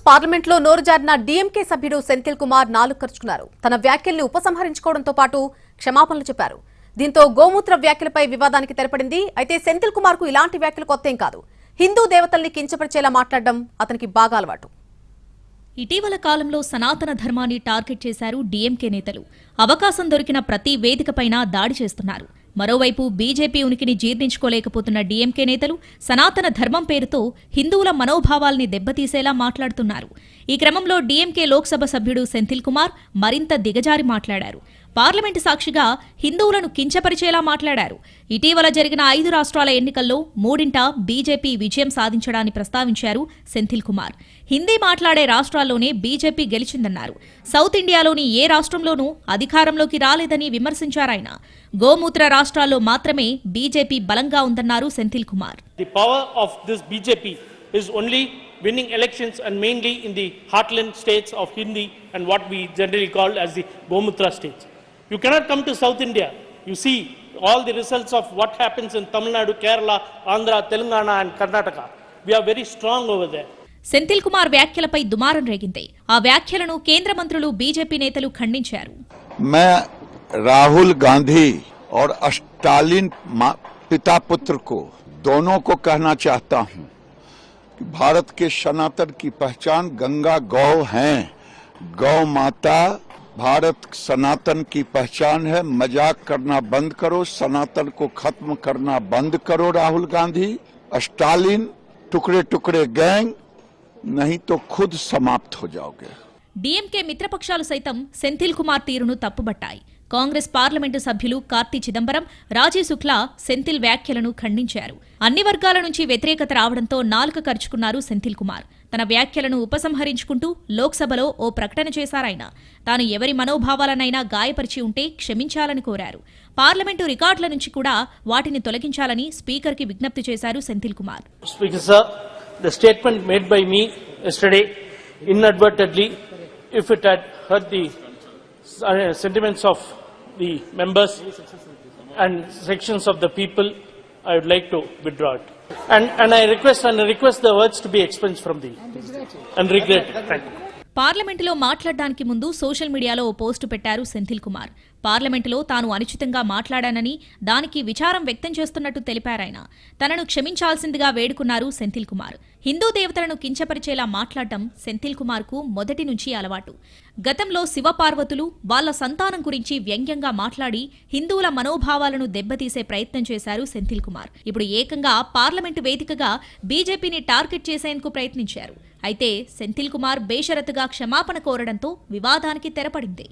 పార్లమెంట్లో నోరు జారిన డీఎంకే సభ్యుడు సెంథిల్ కుమార్ నాలుగు ఖర్చుకున్నారు. తన వ్యాఖ్యల్ని ఉపసంహరించుకోవడంతో పాటు క్షమాపణలు చెప్పారు. దీంతో గోమూత్ర వ్యాఖ్యలపై వివాదానికి తెరపడింది. అయితే సెంథిల్ కుమార్ కు ఇలాంటి వ్యాఖ్యలు కొత్తేం కాదు. హిందూ దేవతల్ని కించపరిచేలా మాట్లాడడం అతనికి బాగా అలవాటు. ఇటీవల కాలంలో సనాతన ధర్మాన్ని టార్గెట్ చేశారు డీఎంకే నేతలు. అవకాశం దొరికిన ప్రతి వేదికపైన దాడి చేస్తున్నారు. మరోవైపు బీజేపీ ఉనికిని జీర్ణించుకోలేకపోతున్న డీఎంకే నేతలు సనాతన ధర్మం పేరుతో హిందువుల మనోభావాల్ని దెబ్బతీసేలా మాట్లాడుతున్నారు. ఈ క్రమంలో డీఎంకే లోక్సభ సభ్యుడు సెంథిల్ కుమార్ మరింత దిగజారి మాట్లాడారు. పార్లమెంటు సాక్షిగా హిందువులను కించపరిచేలా మాట్లాడారు. ఇటీవల జరిగిన 5 రాష్ట్రాల ఎన్నికల్లో 3 బీజేపీ విజయం సాధించడాన్ని ప్రస్తావించారు సెంథిల్ కుమార్. హిందీ మాట్లాడే రాష్ట్రాల్లోనే బీజేపీ గెలిచిందన్నారు. సౌత్ ఇండియాలోని ఏ రాష్ట్రంలోనూ అధికారంలోకి రాలేదని విమర్శించారాయన. గోమూత్ర రాష్ట్రాల్లో మాత్రమే బీజేపీ బలంగా ఉందన్నారు Senthil Kumar. The power of this BJP is only winning elections and mainly in the heartland states of Hindi and what we generally call as the Gomutra states. You cannot come to South India. You see all the results of what happens in Tamil Nadu, Kerala, Andhra, Telangana and Karnataka. We are very strong over there. Senthil Kumar వ్యాఖ్యలపై దుమారం రేగింది. ఆ వ్యాఖ్యలను కేంద్ర మంత్రులు BJP నేతలు ఖండించారు. मैं राहुल गांधी और स्टालिन पिता पुत्र को दोनों को कहना चाहता हूं कि भारत के सनातन की पहचान गंगा गौ है. गौ माता भारत सनातन की पहचान है. मजाक करना बंद करो. सनातन को खत्म करना बंद करो. राहुल गांधी, स्टालिन, टुकड़े टुकड़े गैंग, नहीं तो खुद समाप्त हो जाओगे. డీఎంకే మిత్రపక్షాలు సైతం సెంథిల్ కుమార్ తీరును తప్పుబట్టాయి. కాంగ్రెస్ పార్లమెంటు సభ్యులు కార్తీ చిదంబరం, రాజీవ్ శుక్లా సెంథిల్ వ్యాఖ్యలను ఖండించారు. అన్ని వర్గాల నుంచి వ్యతిరేకత రావడంతో నాలుక ఖర్చుకున్నారు సెంథిల్ కుమార్. తన వ్యాఖ్యలను ఉపసంహరించుకుంటూ లోక్సభలో ఓ ప్రకటన చేశారాయన. తాను ఎవరి మనోభావాలనైనా గాయపరిచి ఉంటే క్షమించాలని కోరారు. పార్లమెంటు రికార్డుల నుంచి కూడా వాటిని తొలగించాలని స్పీకర్కి విజ్ఞప్తి చేశారు Senthil Kumar. Speaker sir, the statement made by me yesterday inadvertently, if it had hurt the sentiments of the members and sections of the people, I would like to withdraw it. And I request the words to be expunged from the and regret. Thank you. పార్లమెంటులో మాట్లాడడానికి ముందు social మీడియాలో ఓ post పెట్టారు సెంథిల్ కుమార్. పార్లమెంటులో తాను అనుచితంగా మాట్లాడానని, దానికి విచారం వ్యక్తం చేస్తున్నట్టు తెలిపారాయన. తనను క్షమించాల్సిందిగా వేడుకున్నారు సెంథిల్ కుమార్. హిందూ దేవతలను కించపరిచేలా మాట్లాడటం సెంథిల్ కుమార్ కు మొదటి నుంచి అలవాటు. గతంలో శివపార్వతులు, వాళ్ల సంతానం గురించి వ్యంగ్యంగా మాట్లాడి హిందువుల మనోభావాలను దెబ్బతీసే ప్రయత్నం చేశారు సెంథిల్ కుమార్. ఇప్పుడు ఏకంగా పార్లమెంటు వేదికగా బీజేపీని టార్గెట్ చేసేందుకు ప్రయత్నించారు. అయితే సెంథిల్ కుమార్ బేషరతుగా క్షమాపణ కోరడంతో వివాదానికి తెరపడింది.